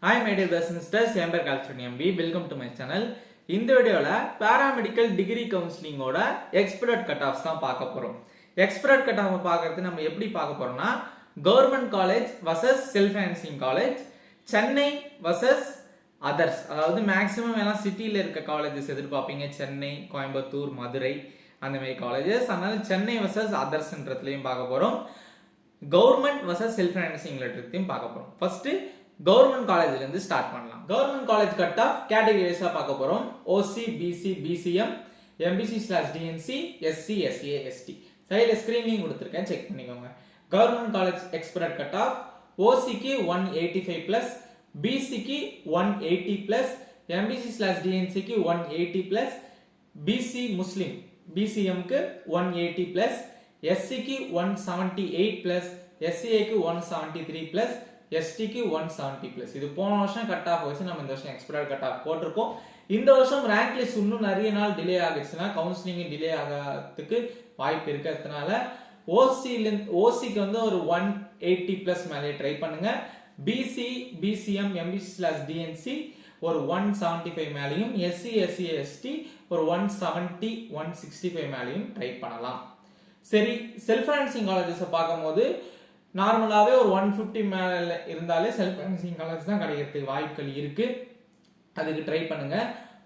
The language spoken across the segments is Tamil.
Hi my dear brothers and sisters, என் பேர் கால்ஸ்டன் எம்பி. Welcome to my channel. இந்த வீடியோவில் பேராமெடிக்கல் டிகிரி கவுன்சிலிங்கோட எக்ஸ்பர்ட் கட் ஆஃப்ஸ் தான் பார்க்க போகிறோம். எக்ஸ்பர்ட் கட் ஆஃப் பார்க்கறது நம்ம எப்படி பார்க்க போகிறோம்னா, government college versus self financing college, Chennai versus others. அதாவது மேக்ஸிமம் எல்லாம் சிட்டியில் இருக்க காலேஜஸ் எதிர்பார்ப்பீங்க, சென்னை, கோயம்புத்தூர், மதுரை அந்த மாதிரி காலேஜஸ். அதனால சென்னை வர்சஸ் அதர்ஸ்ன்றதுலையும் பார்க்க போகிறோம். கவர்மெண்ட் வர்சஸ் செல்ஃப் ஃபைனான்சிங்லத்தையும் பார்க்க போகிறோம். ஃபர்ஸ்ட் கவர்மெண்ட் காலேஜ்ல இருந்து ஸ்டார்ட் பண்ணலாம். கவர்மெண்ட் காலேஜ் கட் ஆஃப் கேட்டகரிஸா பார்க்க போறோம். OC, BC, BCM, MBC DNC, SC, SA, ST. சைடுல ஸ்கிரீனிங் கொடுத்துருக்கேன், செக் பண்ணிக்கோங்க. Government college expert cut off ஓசிக்கு 185 பிளஸ், பிசிக்கு 180 பிளஸ், எம்பிசி/டிஎன்சிக்கு 180 பிளஸ், பிசி முஸ்லிம் பிசிஎம்க்கு 180 பிளஸ், எஸ்சிக்கு 178 பிளஸ், எஸ்சிஏக்கு 173 பிளஸ், எஸ்டிக்கு 170 பிளஸ். இது போன வருஷம் கட் ஆஃப் வச்சு நம்ம இந்த வருஷம் எக்ஸ்பர்ட் கட் ஆஃப் போட்டிருக்கோம். இந்த வருஷம் ரேங்க் லிஸ்ட் இன்னும் நிறைய நாள் டிலே ஆகிடுச்சுன்னா கவுன்சிலிங் டிலே ஆகிறதுக்கு வாய்ப்பு இருக்கிறதுனால ஓசிக்கு வந்து ஒரு 180 பிளஸ் மேலே ட்ரை பண்ணுங்க. பிசி, பிசிஎம், எம்பிசி/டிஎன்சி ஒரு 175 மேலேயும், எஸ்சி, எஸ்சி, எஸ்டி ஒரு 170, 165 மேலேயும் ட்ரை பண்ணலாம். சரி, செல்ஃப் ஃபைனான்சிங் காலேஜஸ் பார்க்கும்போது நார்மலாகவே ஒரு 150 மேலே இருந்தாலே செல்ஃப் ஃபைனான்சிங் காலேஜ் தான் கிடைக்கிறதுக்கு வாய்ப்புகள் இருக்கு. அதுக்கு ட்ரை பண்ணுங்க.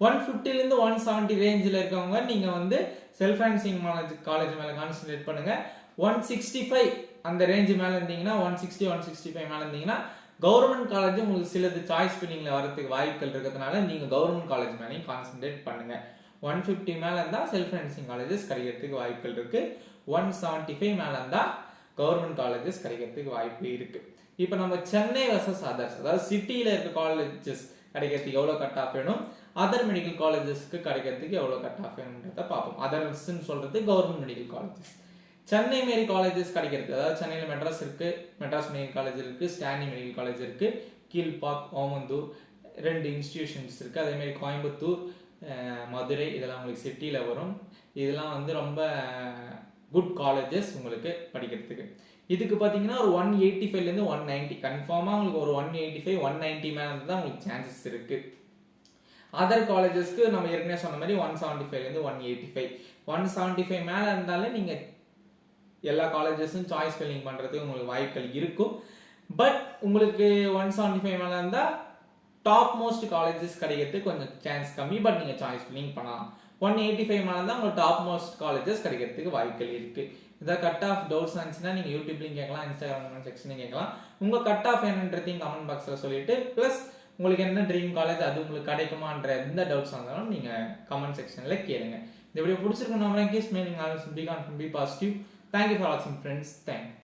150லேருந்து 170 ரேஞ்சில் இருக்கவங்க நீங்கள் வந்து செல்ஃப் ஃபைனான்சிங் காலேஜ் மேலே கான்சென்ட்ரேட் பண்ணுங்க. 165 அந்த ரேஞ்சு மேலே இருந்தீங்கன்னா, 160, 165 மேலே இருந்தீங்கன்னா கவர்மெண்ட் காலேஜ் உங்களுக்கு சிலது சாய்ஸ் பில்லிங்கில் வரதுக்கு வாய்ப்புகள் இருக்கிறதுனால நீங்கள் கவர்மெண்ட் காலேஜ் மேலேயும் கான்சென்ட்ரேட் பண்ணுங்க. 150 மேலே இருந்தால் செல்ஃப் ஃபைனான்சிங் காலேஜஸ் கிடைக்கிறதுக்கு வாய்ப்புகள் இருக்கு. 175 மேலே இருந்தால் கவர்மெண்ட் காலேஜஸ் கிடைக்கிறதுக்கு வாய்ப்பு இருக்கு. இப்போ நம்ம சென்னை வர்சஸ் அதர்ஸ், அதாவது சிட்டியில இருக்க காலேஜஸ் கிடைக்கிறதுக்கு எவ்வளோ கட் ஆஃப் வேணும், அதர் மெடிக்கல் காலேஜஸ்க்கு கிடைக்கிறதுக்கு எவ்வளோ கட் ஆஃப் வேணும்ன்றத பார்ப்போம். அதர்ஸ்ன்னு சொல்றது கவர்மெண்ட் மெடிக்கல் காலேஜஸ். சென்னை மாரி காலேஜஸ் கிடைக்கிறதுக்கு, அதாவது சென்னையில் மெட்ராஸ் இருக்கு, மெட்ராஸ் மெடிக்கல் காலேஜ் இருக்கு, ஸ்டான்லி மெடிக்கல் காலேஜ் இருக்கு, கீழ்பாக், ஓமந்தூர் 2 இன்ஸ்டிடியூஷன்ஸ் இருக்கு. அதே மாதிரி கோயம்புத்தூர், மதுரை இதெல்லாம் உங்களுக்கு சிட்டியில் வரும். இதெல்லாம் வந்து ரொம்ப குட் காலேஜஸ் உங்களுக்கு படிக்கிறதுக்கு. இதுக்கு பார்த்தீங்கன்னா ஒரு 185லேருந்து 190 கன்ஃபார்மாக உங்களுக்கு ஒரு 185, 190 மேலே இருந்து தான் உங்களுக்கு சான்சஸ் இருக்கு. அதர் காலேஜஸ்க்கு நம்ம ஏற்கனவே சொன்ன மாதிரி 175லேருந்து 185, 175 மேலே இருந்தாலே நீங்கள் எல்லா காலேஜஸும் சாய்ஸ் ஃபில்லிங் பண்ணுறதுக்கு உங்களுக்கு வாய்ப்புகள் இருக்கும். பட் உங்களுக்கு 175 மேலே இருந்தால் டாப் மோஸ்ட் காலேஜஸ் கிடைக்கிறதுக்கு கொஞ்சம் சான்ஸ் கம்மி. பட் நீங்கள் சாய்ஸ் ஃபில்லிங் பண்ணலாம். 185 மேலே தான் உங்களுக்கு டாப் மோஸ்ட் காலேஜஸ் கிடைக்கிறதுக்கு வாய்ப்புகள் இருக்கு. இதை கட் ஆஃப் டவுட்ஸ் இருந்துச்சுன்னா நீங்கள் யூடியூப்லையும் கேட்கலாம், இன்ஸ்டாகிராம் செக்ஷன்லையும் கேட்கலாம். உங்கள் கட் ஆஃப் என்னன்றதையும் கமெண்ட் பாக்ஸில் சொல்லிட்டு, ப்ளஸ் உங்களுக்கு என்ன ட்ரீம் காலேஜ் அது உங்களுக்கு கிடைக்குமான்ற எந்த டவுட்ஸ் வந்தாலும் நீங்கள் கமெண்ட் செக்ஷனில் கேளுங்க. இந்த வீடியோ பிடிச்சிருக்கணும். Be positive. தேங்க்யூ ஃபார் வாட்சிங் ஃப்ரெண்ட்ஸ். தேங்க்யூ.